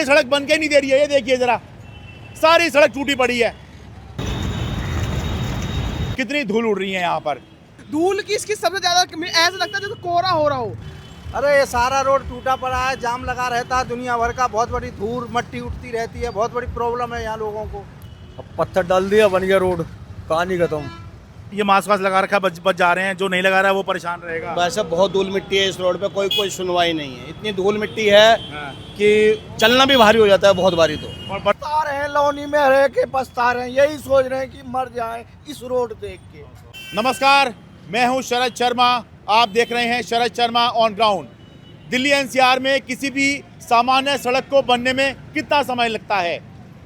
ये सड़क बन के नहीं दे रही है। ये देखिए जरा, सारी सड़क टूटी पड़ी है। कितनी धूल उड़ रही है यहाँ पर। धूल किसकी सबसे ज्यादा ऐसा लगता है जैसे कोहरा हो रहा हो। अरे ये सारा रोड टूटा पड़ा है, जाम लगा रहता है दुनिया भर का, बहुत बड़ी धूल मट्टी उठती रहती है, बहुत बड़ी प्रॉब्लम है यहाँ लोगों को। अब पत्थर डाल दिया, बन गया रोड, कहानी खत्म। ये मास्क वास्क लगा रखा है, बच जा रहे हैं। जो नहीं लगा रहा है वो परेशान रहेगा। वैसे बहुत धूल मिट्टी है इस रोड पे, कोई सुनवाई नहीं है। इतनी धूल मिट्टी है कि चलना भी भारी हो जाता है, बहुत भारी। तो और पछता रहे हैं, लौनी में रह के पछता रहे हैं, यही सोच रहे हैं कि मर जाएं इस रोड देख के। नमस्कार, मैं हूं शरद शर्मा। आप देख रहे हैं Sharad Sharma on ground. Delhi NCR में किसी भी सामान्य सड़क को बनने में कितना समय लगता है?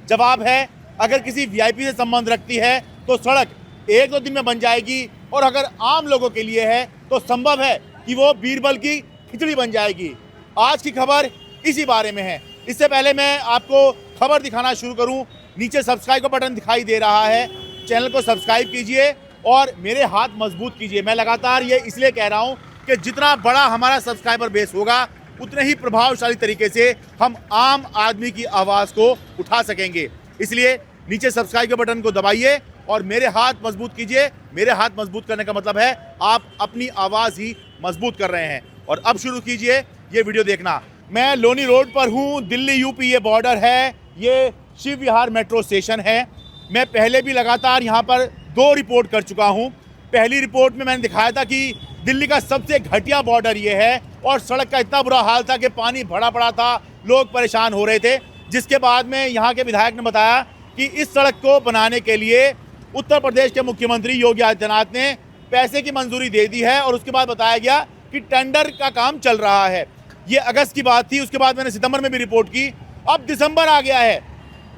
जवाब है, अगर किसी वीआईपी से संबंध रखती है तो सड़क 1-2 दिन में बन जाएगी, और अगर आम लोगों के लिए है तो संभव है कि वो बीरबल की खिचड़ी बन जाएगी। आज की खबर इसी बारे में है। इससे पहले मैं आपको खबर दिखाना शुरू करूं, नीचे सब्सक्राइब का बटन दिखाई दे रहा है, चैनल को सब्सक्राइब कीजिए और मेरे हाथ मजबूत कीजिए। मैं लगातार ये इसलिए कह रहा हूं कि जितना बड़ा हमारा सब्सक्राइबर बेस होगा, उतने ही प्रभावशाली तरीके से हम आम आदमी की आवाज़ को उठा सकेंगे। इसलिए नीचे सब्सक्राइब के बटन को दबाइए और मेरे हाथ मजबूत कीजिए। मेरे हाथ मजबूत करने का मतलब है आप अपनी आवाज़ ही मजबूत कर रहे हैं। और अब शुरू कीजिए ये वीडियो देखना। मैं लोनी रोड पर हूँ, दिल्ली यूपी ये बॉर्डर है, ये शिव विहार मेट्रो स्टेशन है। मैं पहले भी लगातार यहाँ पर 2 रिपोर्ट कर चुका हूँ। पहली रिपोर्ट में मैंने दिखाया था कि दिल्ली का सबसे घटिया बॉर्डर ये है, और सड़क का इतना बुरा हाल था कि पानी भरा पड़ा था, लोग परेशान हो रहे थे। जिसके बाद में यहाँ के विधायक ने बताया कि इस सड़क को बनाने के लिए उत्तर प्रदेश के मुख्यमंत्री योगी आदित्यनाथ ने पैसे की मंजूरी दे दी है, और उसके बाद बताया गया कि टेंडर का काम चल रहा है। ये अगस्त की बात थी, उसके बाद मैंने सितंबर में भी रिपोर्ट की। अब दिसंबर आ गया है,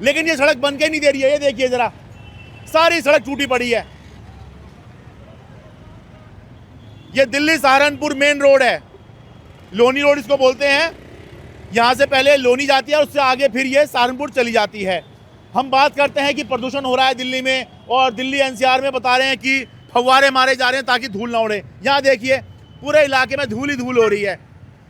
लेकिन ये सड़क बन के नहीं दे रही है। ये देखिए जरा, सारी सड़क टूटी पड़ी है। ये दिल्ली सहारनपुर मेन रोड है, लोनी रोड इसको बोलते हैं। यहाँ से पहले लोनी जाती है, उससे आगे फिर ये सहारनपुर चली जाती है। हम बात करते हैं कि प्रदूषण हो रहा है दिल्ली में, और दिल्ली एनसीआर में बता रहे हैं कि फव्वारे मारे जा रहे हैं ताकि धूल ना उड़े। यहाँ देखिए, पूरे इलाके में धूल ही धूल हो रही है।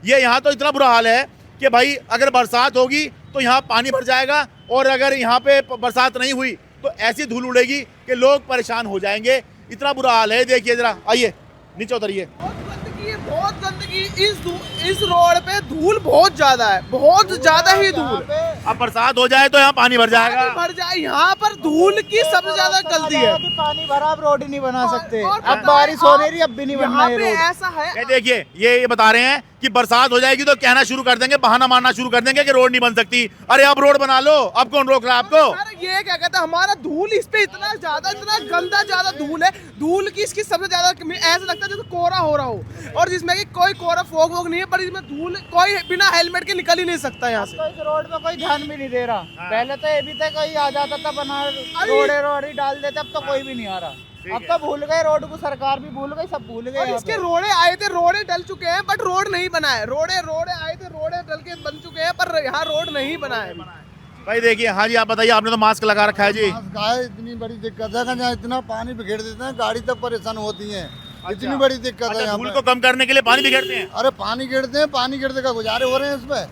ये यहाँ तो इतना बुरा हाल है कि भाई अगर बरसात होगी तो यहाँ पानी भर जाएगा, और अगर यहाँ पे बरसात नहीं हुई तो ऐसी धूल उड़ेगी कि लोग परेशान हो जाएंगे। इतना बुरा हाल है। देखिए जरा, आइए नीचे उतरिए। बहुत गंदगी इस रोड पे, धूल बहुत ज्यादा है, बहुत ज्यादा ही धूल। अब बरसात हो जाए तो यहाँ पानी भर जाएगा। भर जाए, यहाँ पर धूल की सबसे ज्यादा गलती है। पानी भरा, अब रोड ही नहीं बना सकते। और अब बारिश होने रही, अब भी नहीं बनना यहाँ है पे रोड। ऐसा है। ये देखिए, ये बता रहे हैं कि बरसात हो जाएगी तो कहना शुरू कर देंगे, बहाना मारना शुरू कर देंगे कि रोड नहीं बन सकती। अरे अब रोड बना लो, अब कौन रोक रहा है आपको? अरे ये क्या कहते हैं, हमारा धूल इस पे इतना गंदा ज्यादा धूल है। धूल की इसकी सबसे ज्यादा ऐसा लगता है जैसे कोहरा हो रहा हो, और जिसमें कि कोई कोहरा फोग वोग नहीं है, पर इसमें धूल कोई बिना हेलमेट के निकल ही नहीं सकता यहाँ से। तो इस रोड पे कोई ध्यान भी नहीं दे रहा। पहले तो ये भी था, कोई आ जाता था बना रोड ही डाल देते, अब तो कोई भी नहीं आ रहा। अब तो भूल गए रोड को, सरकार भी भूल गई, सब भूल और गए। इसके रोडे आए थे, रोडे डल चुके हैं, बट रोड नहीं बना है। रोडे आए थे, रोडे डल के बन चुके हैं, पर यहाँ रोड नहीं बना है। भाई देखिए, हाँ जी आप बताइए, आपने तो मास्क लगा रखा है जी। इतनी बड़ी दिक्कत है कि यहाँ इतना पानी बिखेर देते हैं, गाड़ी तक परेशान होती है। इतनी बड़ी दिक्कत है यहाँ धूल पे। को कम करने के लिए पानी बिखेरते हैं। अरे पानी गिरते हैं, पानी गिरते का गुजारे हो रहे हैं इसमें।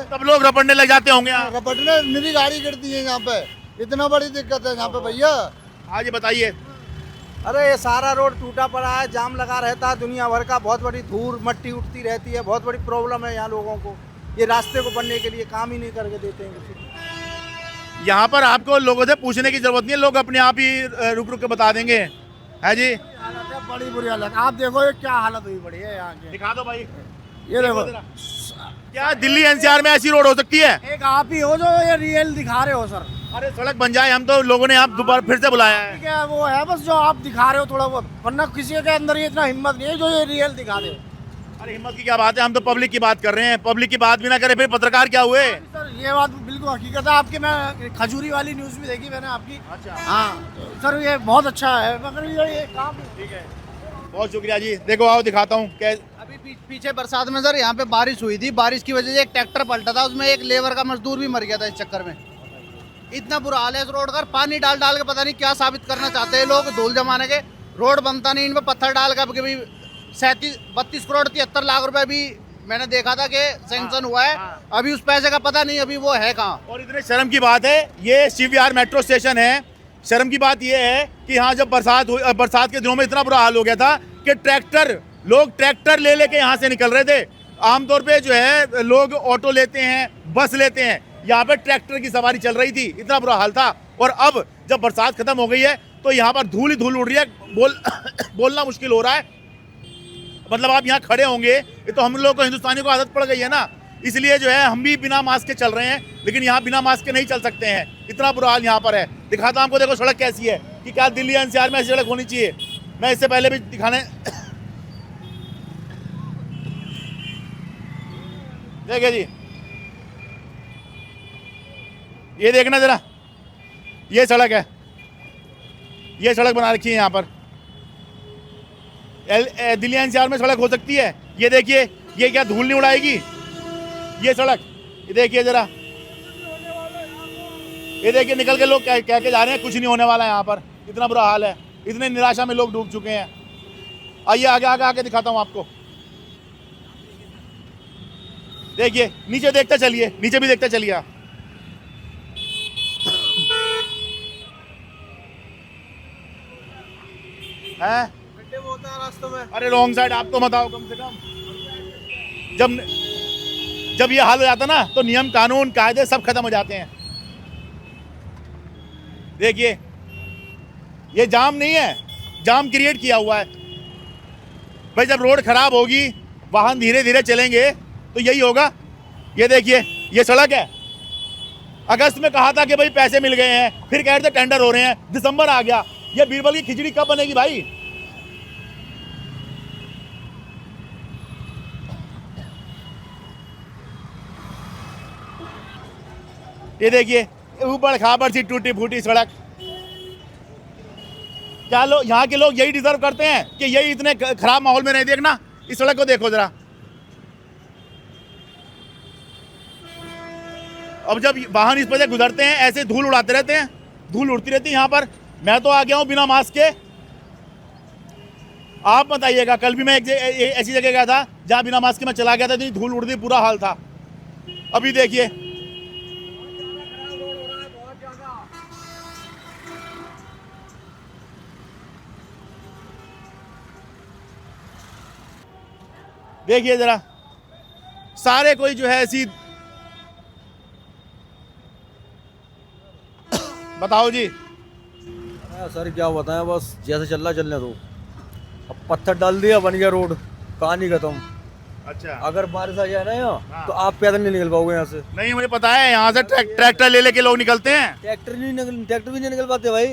तब लोग रपड़ने लग जाते होंगे यहाँ। रपटने मेरी गाड़ी गिरती है यहाँ पे, इतना बड़ी दिक्कत है यहाँ पे भैया। हाँ जी बताइए। अरे ये सारा रोड टूटा पड़ा है, जाम लगा रहता है दुनिया भर का, बहुत बड़ी धूल मट्टी उठती रहती है, बहुत बड़ी प्रॉब्लम है यहाँ लोगों को। ये रास्ते को बनने के लिए काम ही नहीं करके देते हैं किसी को। यहाँ पर आपको लोगों से पूछने की जरूरत नहीं है, लोग अपने आप ही रुक के बता देंगे। है जी, हालत है, बड़ी बुरी हालत। आप देखो ये क्या हालत हुई पड़ी है यहाँ की। दिखा दो भाई, ये देखो, क्या दिल्ली एनसीआर में ऐसी रोड हो सकती है? एक आप ही हो जो ये रियल दिखा रहे हो सर। अरे सड़क बन जाए, हम तो लोगों ने आप दोबारा फिर से बुलाया है। ठीक है, वो है बस जो आप दिखा रहे हो थोड़ा वो, वरना किसी के अंदर ये इतना हिम्मत नहीं है जो ये रियल दिखा दे। अरे हिम्मत की क्या बात है, हम तो पब्लिक की बात कर रहे हैं। पब्लिक की बात भी ना करें फिर पत्रकार क्या हुए? सर ये बात बिल्कुल हकीकत है आपकी। मैं खजूरी वाली न्यूज़ भी देखी मैंने आपकी। अच्छा हाँ तो सर ये बहुत अच्छा है, मगर ये काम ठीक है, बहुत शुक्रिया जी। देखो आओ दिखाता हूँ। अभी पीछे बरसात में सर यहाँ पे बारिश हुई थी, बारिश की वजह से एक ट्रैक्टर पलटा था, उसमें एक लेबर का मजदूर भी मर गया था इस चक्कर में। इतना बुरा हाल है इस रोड का, पानी डाल डाल के पता नहीं क्या साबित करना चाहते हैं लोग धूल जमाने के। रोड बनता नहीं, इन पे पत्थर डाल के 32 करोड़ 73 लाख रुपए भी मैंने देखा था कि सैंक्शन हुआ है, अभी उस पैसे का पता नहीं अभी वो है कहाँ। और इतने शर्म की बात है, ये शिवविहार मेट्रो स्टेशन है। शर्म की बात ये है कि यहाँ जब बरसात के दिनों में इतना बुरा हाल हो गया था कि लोग ट्रैक्टर ले लेके यहाँ से निकल रहे थे। आमतौर पे जो है लोग ऑटो लेते हैं, बस लेते हैं, यहाँ पे ट्रैक्टर की सवारी चल रही थी, इतना बुरा हाल था। और अब जब बरसात खत्म हो गई है तो यहाँ पर धूल ही धूल उड़ रही है, बोलना मुश्किल हो रहा है। मतलब आप यहाँ खड़े होंगे, ये तो हम लोग को हिंदुस्तानियों को आदत पड़ गई है ना, इसलिए जो है हम भी बिना मास्क के चल रहे हैं, लेकिन यहाँ बिना मास्क के नहीं चल सकते हैं, इतना बुरा हाल यहाँ पर है। दिखाता हूं आपको, देखो सड़क कैसी है, कि क्या दिल्ली एनसीआर में ऐसी सड़क होनी चाहिए। मैं इससे पहले भी दिखाने देखिए जी, ये देखना जरा, ये सड़क है, ये सड़क बना रखी है यहाँ पर। दिल्ली एनसीआर में सड़क हो सकती है? ये देखिए, ये क्या धूल नहीं उड़ाएगी ये सड़क? ये देखिए जरा, ये देखिए निकल के लोग कह के जा रहे हैं कुछ नहीं होने वाला है यहाँ पर। इतना बुरा हाल है, इतने निराशा में लोग डूब चुके हैं। आइए आगे आगे आगे दिखाता हूँ आपको। देखिए नीचे देखते चलिए, नीचे भी देखते चलिए आप। हैं? गड्ढे में होता है रास्तों में। अरे रॉन्ग साइड आप तो मत आओ कम से कम। जब ये हाल हो जाता ना तो नियम कानून कायदे सब खत्म हो जाते हैं। देखिए ये जाम नहीं है, जाम क्रिएट किया हुआ है भाई। जब रोड खराब होगी, वाहन धीरे धीरे चलेंगे तो यही होगा। ये देखिए, ये सड़क है। अगस्त में कहा था कि भाई पैसे मिल गए हैं, फिर कह रहे थे टेंडर हो रहे हैं, दिसंबर आ गया। ये बीरबल की खिचड़ी कब बनेगी भाई? ये देखिए ऊपर खाबर सी टूटी फूटी सड़क। क्या लोग यहाँ के लोग यही डिजर्व करते हैं कि यही इतने खराब माहौल में नहीं? देखना इस सड़क को देखो जरा। अब जब वाहन इस पर से गुजरते हैं ऐसे धूल उड़ाते रहते हैं, धूल उड़ती रहती है यहाँ पर। मैं तो आ गया हूँ बिना मास्क के। आप बताइएगा, कल भी मैं एक ऐसी जगह गया था जहाँ बिना मास्क के मैं चला गया था, इतनी धूल उड़ती, बुरा हाल था। अभी देखिए देखिए जरा, सारे कोई जो है ऐसी। बताओ जी। सर क्या बताएं, बस जैसे चल रहा चलने दो। अब पत्थर डाल दिया, बन गया रोड, कहानी खत्म। अच्छा, अगर बारिश आ जाए ना यहाँ तो आप पैदल नहीं निकल पाओगे यहाँ से। नहीं मुझे पता है, यहाँ से ट्रैक्टर ले लेके लोग निकलते हैं। ट्रैक्टर भी नहीं निकल पाते भाई।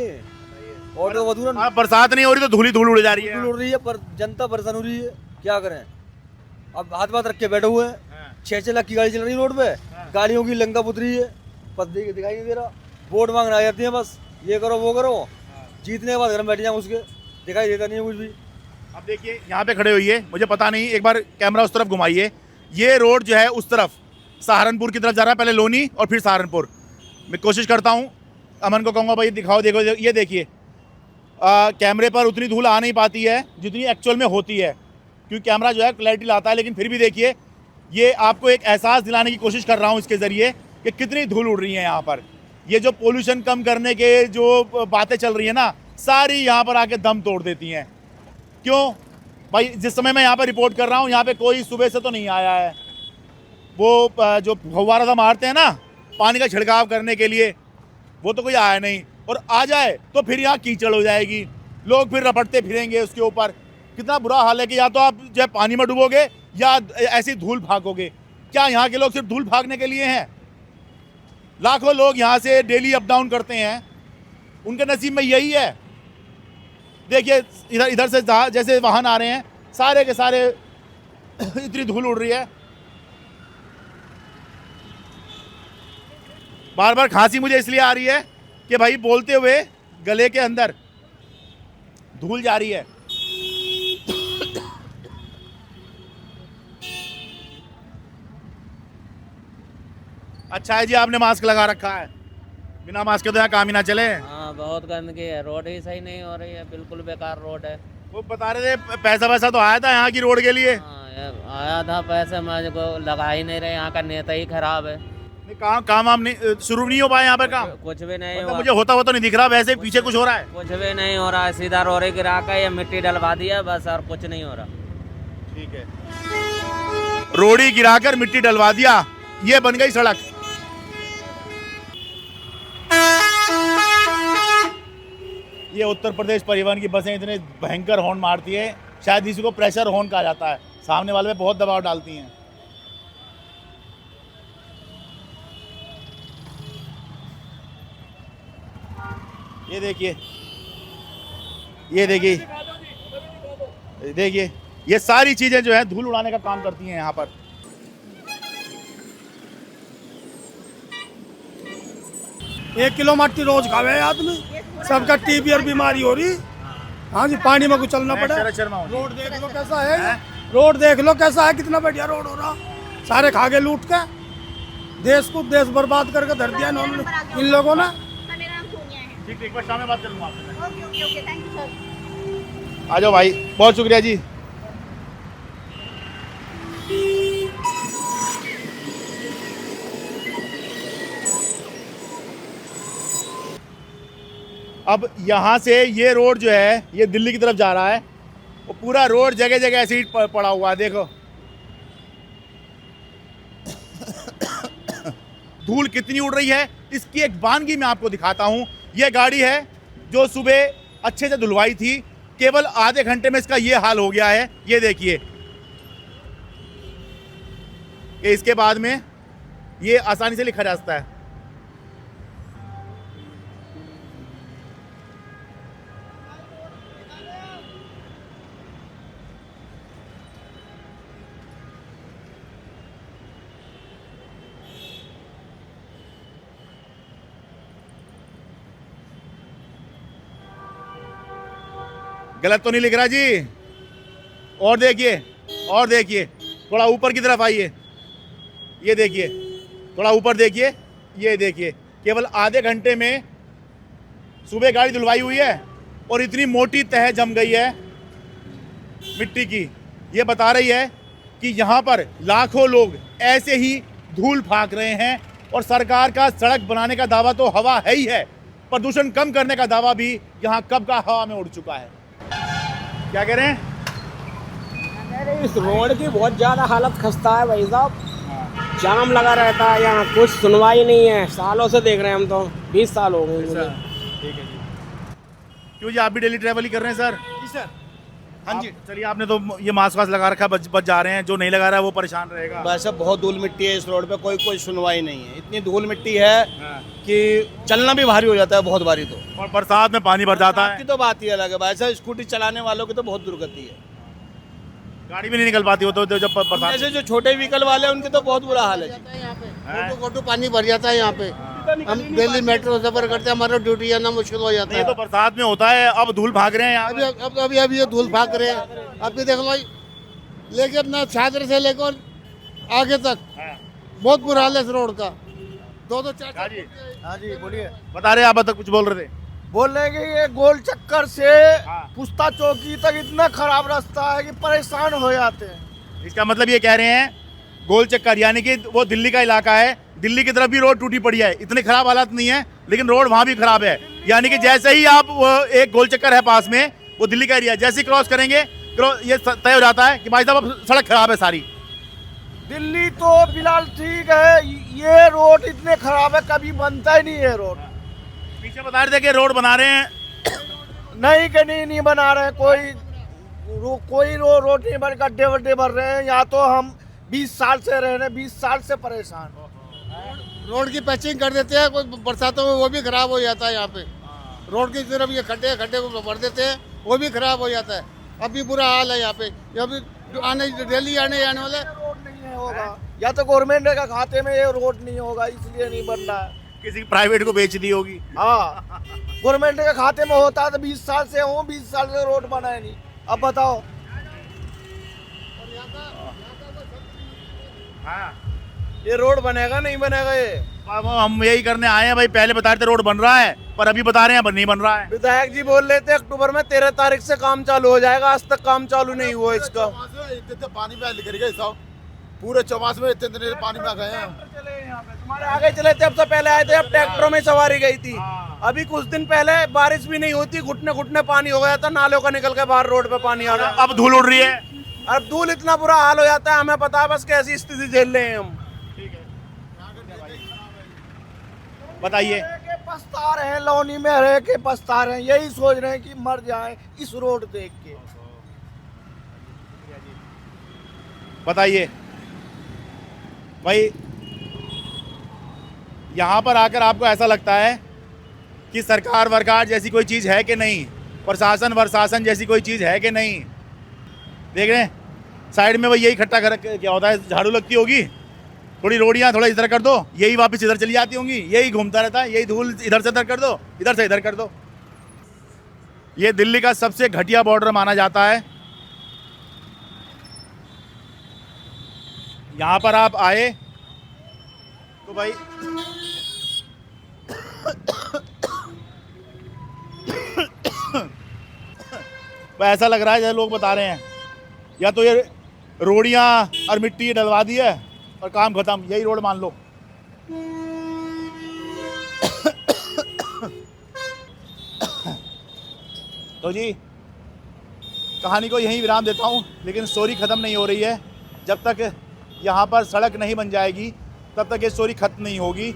और तो मधुरा बरसात नहीं हो रही तो धूल ही धूल उड़ जा रही है। उड़ रही है, पर जनता परेशान हो रही है, क्या करें। अब हाथ पाथ रख के बैठे हुए हैं। 6-6 लाख की गाड़ी चल रही है रोड पे, गाड़ियों की लंका पुतरी है, पत्ती के दिखाई नहीं दे रहा। वोट मांगने आ जाती है, बस ये करो वो करो, जीतने के बाद घर में बैठ जाए, उसके दिखाई देता नहीं है कुछ भी। अब देखिए यहाँ पे खड़े हुई है, मुझे पता नहीं, एक बार कैमरा उस तरफ घुमाइए। ये रोड जो है उस तरफ सहारनपुर की तरफ जा रहा है, पहले लोनी और फिर सहारनपुर। मैं कोशिश करता हूँ, अमन को कहूँगा भाई दिखाओ, देखो ये देखिए। कैमरे पर उतनी धूल आ नहीं पाती है जितनी एक्चुअल में होती है, क्योंकि कैमरा जो है क्लैरिटी लाता है, लेकिन फिर भी देखिए, ये आपको एक एहसास दिलाने की कोशिश कर रहा हूँ इसके ज़रिए कि कितनी धूल उड़ रही है यहाँ पर। ये जो पोल्यूशन कम करने के जो बातें चल रही है ना, सारी यहाँ पर आके दम तोड़ देती हैं। क्यों भाई? जिस समय मैं यहाँ पर रिपोर्ट कर रहा हूँ, यहाँ पे कोई सुबह से तो नहीं आया है। वो जो फव्वारा सा मारते हैं ना पानी का छिड़काव करने के लिए, वो तो कोई आया नहीं। और आ जाए तो फिर यहाँ कीचड़ हो जाएगी, लोग फिर रपटते फिरेंगे उसके ऊपर। कितना बुरा हाल है कि या तो आप जो है पानी में डूबोगे या ऐसी धूल भागोगे। क्या यहाँ के लोग सिर्फ धूल भागने के लिए हैं? लाखों लोग यहाँ से डेली अप डाउन करते हैं, उनके नसीब में यही है। देखिए इधर से जैसे वाहन आ रहे हैं, सारे के सारे इतनी धूल उड़ रही है। बार बार खांसी मुझे इसलिए आ रही है कि भाई बोलते हुए गले के अंदर धूल जा रही है। अच्छा है जी, आपने मास्क लगा रखा है, बिना मास्क के तो यहाँ काम ही ना चले। हाँ बहुत गंदगी है, रोड ही सही नहीं हो रही है, बिल्कुल बेकार रोड है। वो बता रहे थे पैसा वैसा तो आया था यहाँ की रोड के लिए। हाँ आया था पैसे मुझको लगा ही नहीं रहे, यहाँ का नेता ही खराब है। नहीं, काम वाम नहीं शुरू नहीं हो पाए यहाँ पे काम? कुछ भी नहीं मतलब हुआ, मुझे होता हुआ तो नहीं दिख रहा, वैसे पीछे कुछ हो रहा है। कुछ भी नहीं हो रहा है। सीधा रोड़े गिरा के या मिट्टी डलवा दिया बस, और कुछ नहीं हो रहा। ठीक है, रोड़ी गिराकर मिट्टी डलवा दिया, ये बन गई सड़क। ये उत्तर प्रदेश परिवहन की बसें इतने भयंकर हॉर्न मारती है, शायद इसी को प्रेशर हॉर्न कहा जाता है, सामने वाले पे बहुत दबाव डालती हैं। ये देखिए, ये देखिए, देखिए ये सारी चीजें जो है धूल उड़ाने का काम करती हैं यहाँ पर। 1 किलो मट्टी रोज खावे आदमी, सबका टीबी और बीमारी हो रही। हाँ जी, पानी में कुछ चलना पड़ा। शरद शर्मा हूँ। रोड देख लो कैसा है, रोड देख लो कैसा है, कितना बढ़िया रोड हो रहा। सारे खा के लूट के देश बर्बाद करके धर दिया इन्होंने, इन लोगों ने। ठीक, एक बार शाम में बात कर लूँगा आपसे। Okay, thank you sir. आ जाओ भाई, बहुत शुक्रिया जी। अब यहाँ से ये रोड जो है ये दिल्ली की तरफ जा रहा है, वो पूरा रोड जगह जगह ऐसे ही पड़ा हुआ है, देखो धूल कितनी उड़ रही है। इसकी एक वानगी मैं आपको दिखाता हूँ। ये गाड़ी है जो सुबह अच्छे से धुलवाई थी, केवल आधे घंटे में इसका ये हाल हो गया है। ये देखिए, ये इसके बाद में ये आसानी से लिखा जा सकता है। गलत तो नहीं लिख रहा जी? और देखिए, और देखिए, थोड़ा ऊपर की तरफ आइए, ये देखिए, थोड़ा ऊपर देखिए, ये देखिए, केवल आधे घंटे में सुबह गाड़ी धुलवाई हुई है और इतनी मोटी तह जम गई है मिट्टी की। ये बता रही है कि यहाँ पर लाखों लोग ऐसे ही धूल फाँक रहे हैं, और सरकार का सड़क बनाने का दावा तो हवा है ही है, प्रदूषण कम करने का दावा भी यहाँ कब का हवा में उड़ चुका है। क्या कह रहे हैं? इस रोड की बहुत ज़्यादा हालत खस्ता है भाई साहब, जाम लगा रहता है यहाँ, कुछ सुनवाई नहीं है। सालों से देख रहे हैं हम तो, 20 साल हो गए मुझे। ठीक है जी। क्यों जी, आप भी डेली ट्रैवल ही कर रहे हैं सर? जी सर। हाँ जी। चलिए, आपने तो ये मास्क वास्क लगा रखा है, बच जा रहे हैं, जो नहीं लगा रहा है वो परेशान रहेगा। वैसे बहुत धूल मिट्टी है इस रोड पे, कोई सुनवाई नहीं है। इतनी धूल मिट्टी है कि चलना भी भारी हो जाता है, बहुत भारी। तो और बरसात में पानी भर जाता है। की तो बात ही अलग है। वैसे स्कूटी चलाने वालों की तो बहुत दुर्गति है, गाड़ी भी नहीं निकल पाती हो तो जब बरसात। जैसे जो छोटे व्हीकल वाले हैं उनके तो बहुत बुरा हाल है। गोटू पानी भर जाता है यहाँ पे। हम दिल्ली मेट्रो सफर करते हैं, हमारा ड्यूटी आना मुश्किल हो जाता ये है। तो बरसात में होता है, अब धूल भाग रहे हैं यहाँ पे। अभी ये धूल भाग रहे हैं। अभी देख लो, लेकर ना छात्र से लेकर आगे तक बहुत बुरा हाल है इस रोड का। दो चार। हाँ जी, बोलिए। बता रहे, आप तक कुछ बोल रहे थे। बोल रहे कि ये गोल चक्कर से पुस्ता चौकी तक इतना खराब रास्ता है कि परेशान हो जाते हैं। इसका मतलब ये कह रहे हैं गोल चक्कर, यानी कि वो दिल्ली का इलाका है, दिल्ली की तरफ भी रोड टूटी पड़ी है। इतने खराब हालात नहीं है, लेकिन रोड वहाँ भी खराब है। यानी कि जैसे ही आप एक गोल चक्कर है पास में, वो दिल्ली का एरिया, जैसे ही क्रॉस करेंगे ये तय हो जाता है कि भाई साहब अब सड़क खराब है सारी। दिल्ली तो फिलहाल ठीक है, ये रोड इतने खराब है, कभी बनता ही नहीं है रोड। पीछे बता रहे थे कि रोड बना रहे हैं, नहीं कि नहीं बना रहे, कोई रोड नहीं बन, गड्ढे वड्ढे भर रहे हैं। यहाँ तो हम 20 साल से रह रहे हैं, 20 साल से परेशान। रोड की पैचिंग कर देते हैं, कोई बरसातों में वो भी खराब हो जाता है। यहाँ पे रोड की तरफ ये खड्डे को भर देते हैं, वो भी खराब हो जाता है। अभी बुरा हाल है यहाँ पे। अभी दिल्ली आने वाले रोड नहीं होगा, या तो गवर्नमेंट का खाते में ये रोड नहीं होगा, इसलिए नहीं बन रहा है। किसी प्राइवेट को बेच दी होगी। हाँ, गवर्नमेंट के खाते में होता है तो 20 साल से हूँ, 20 साल से रोड बना है नहीं। अब बताओ, ये रोड बनेगा नहीं बनेगा ये? अब हम यही करने आए हैं भाई, पहले बता रहे थे रोड बन रहा है, पर अभी बता रहे हैं नहीं बन रहा है। विधायक जी बोल रहे थे अक्टूबर में 13 तारीख से काम चालू हो जाएगा, आज तक काम चालू नहीं हुआ इसका। इतने पानी में गिर गए सब, पूरे चौमास में इतने पानी में आ गए हैं। तुम्हारे आगे चले थे, अब से पहले आए थे, अब ट्रैक्टरों में सवारी गई थी। अभी कुछ दिन पहले बारिश भी नहीं होती, घुटने घुटने पानी हो गया था, नालों का निकल के बाहर रोड पे पानी आ गया। अब धूल उड़ रही है, अब धूल इतना बुरा हाल हो जाता है, हमें पता है बस कैसी स्थिति झेल रहे हैं हम। बताइए। पछता रहे हैं, लौनी में रह के पछता रहे हैं, यही सोच रहे हैं कि मर जाए इस रोड देख के। बताइए भाई, यहाँ पर आकर आपको ऐसा लगता है कि सरकार वरकार जैसी कोई चीज़ है कि नहीं, प्रशासन वर्शासन जैसी कोई चीज़ है कि नहीं? देख रहे हैं साइड में वही यही इकट्ठा कर क्या होता है, झाड़ू लगती होगी, थोड़ी रोडियाँ थोड़ा इधर कर दो, यही वापस इधर चली जाती होंगी, यही घूमता रहता है, यही धूल इधर से इधर कर दो, इधर से इधर कर दो। ये दिल्ली का सबसे घटिया बॉर्डर माना जाता है। यहाँ पर आप आए तो भाई ऐसा लग रहा है जैसे लोग बता रहे हैं या तो ये रोडियाँ और मिट्टी डलवा दी है और काम खत्म, यही रोड मान लो। तो जी कहानी को यहीं विराम देता हूँ, लेकिन स्टोरी ख़त्म नहीं हो रही है। जब तक यहाँ पर सड़क नहीं बन जाएगी तब तक ये स्टोरी ख़त्म नहीं होगी।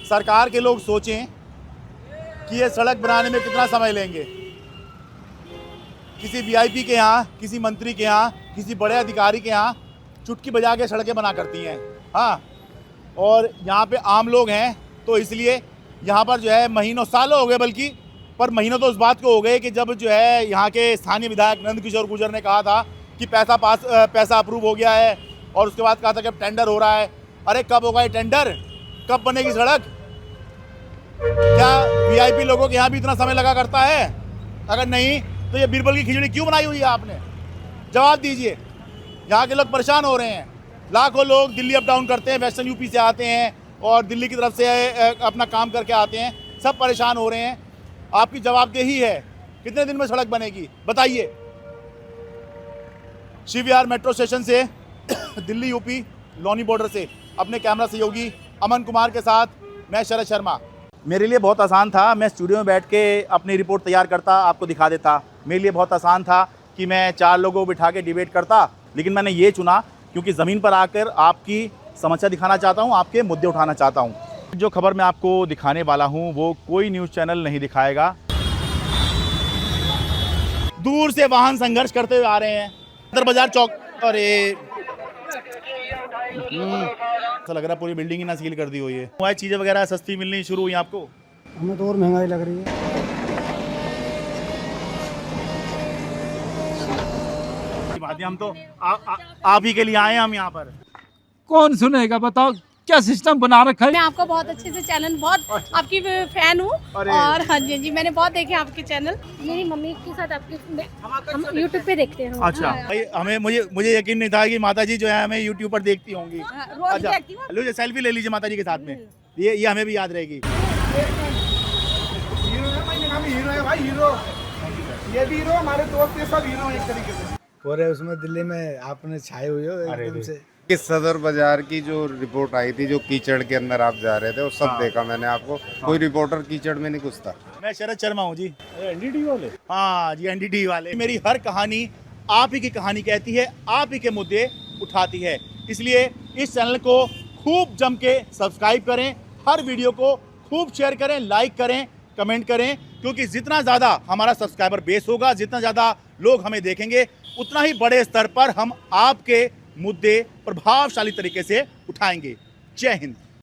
सरकार के लोग सोचें कि ये सड़क बनाने में कितना समय लेंगे। किसी वीआईपी के यहाँ, किसी मंत्री के यहाँ, किसी बड़े अधिकारी के यहाँ चुटकी बजा के सड़कें बना करती हैं, हाँ। और यहाँ पे आम लोग हैं तो इसलिए यहाँ पर जो है महीनों सालों हो गए, बल्कि पर महीनों तो उस बात को हो गए कि जब जो है यहाँ के स्थानीय विधायक नंदकिशोर गुर्जर ने कहा था कि पैसा अप्रूव हो गया है, और उसके बाद कहा था कि अब टेंडर हो रहा है। अरे कब होगा ये टेंडर, कब बनेगी सड़क? क्या वीआईपी लोगों के यहाँ भी इतना समय लगा करता है? अगर नहीं तो ये बीरबल की खिचड़ी क्यों बनाई हुई है आपने? जवाब दीजिए। यहाँ के लोग परेशान हो रहे हैं, लाखों लोग दिल्ली अप डाउन करते हैं, वेस्टर्न यूपी से आते हैं और दिल्ली की तरफ से अपना काम करके आते हैं, सब परेशान हो रहे हैं। आपकी जवाबदेही है, कितने दिन में सड़क बनेगी बताइए। शिवविहार मेट्रो स्टेशन से दिल्ली यूपी लौनी बॉर्डर से अपने कैमरा सहयोगी अमन कुमार के साथ मैं शरद शर्मा। मेरे लिए बहुत आसान था, मैं स्टूडियो में बैठ के अपनी रिपोर्ट तैयार करता, आपको दिखा देता। मेरे लिए बहुत आसान था कि मैं 4 लोगों को बिठा के डिबेट करता, लेकिन मैंने ये चुना क्योंकि ज़मीन पर आकर आपकी समस्या दिखाना चाहता हूँ, आपके मुद्दे उठाना चाहता हूँ। जो खबर मैं आपको दिखाने वाला हूँ वो कोई न्यूज़ चैनल नहीं दिखाएगा। दूर से वाहन संघर्ष करते हुए आ रहे हैं सदर बाजार चौक। अरे ऐसा लग रहा है पूरी बिल्डिंग ही ना सील कर दी हुई है। मोबाइल चीज़ें वगैरह सस्ती मिलनी शुरू हुई आपको? हमें तो और महंगाई लग रही है। बात है, हम तो आप ही के लिए आए हैं हम यहाँ पर। कौन सुनेगा बताओ, क्या सिस्टम बना रखा है? मैं आपका बहुत अच्छे से चैनल, बहुत आपकी फैन हूँ। और हाँ जी जी, मैंने बहुत देखे आपके चैनल। मेरी मम्मी के साथ आपके हम यूट्यूब पे देखते हैं। अच्छा भाई, हमें मुझे यकीन नहीं था कि माता जी जो है हमें यूट्यूब पर देखती होंगी। अच्छा लो, सेल्फी ले लीजिए माता जी के साथ में, ये हमें भी याद रहेगी। हीरो है भाई, हीरो। ये भी हीरो, हमारे दोस्त ये सब हीरो एक तरीके से। पूरे उसमें दिल्ली में आपने छाए हुए हो एकदम से। कि सदर बाजार की जो रिपोर्ट आई थी, जो कीचड़ के अंदर आप जा रहे थे, वो सब देखा मैंने आपको। कोई रिपोर्टर कीचड़ में नहीं घुसता। मैं शरद शर्मा हूँ जी, एनडीटी वाले। हाँ जी, एनडीटी वाले। मेरी हर कहानी आप ही की कहानी कहती है, आप ही के मुद्दे उठाती है। इसलिए इस चैनल को खूब जम के सब्सक्राइब करें, हर वीडियो को खूब शेयर करें, लाइक करें, कमेंट करें, क्योंकि जितना ज़्यादा हमारा सब्सक्राइबर बेस होगा, जितना ज़्यादा लोग हमें देखेंगे, उतना ही बड़े स्तर पर हम आपके मुद्दे प्रभावशाली तरीके से उठाएंगे। जय हिंद।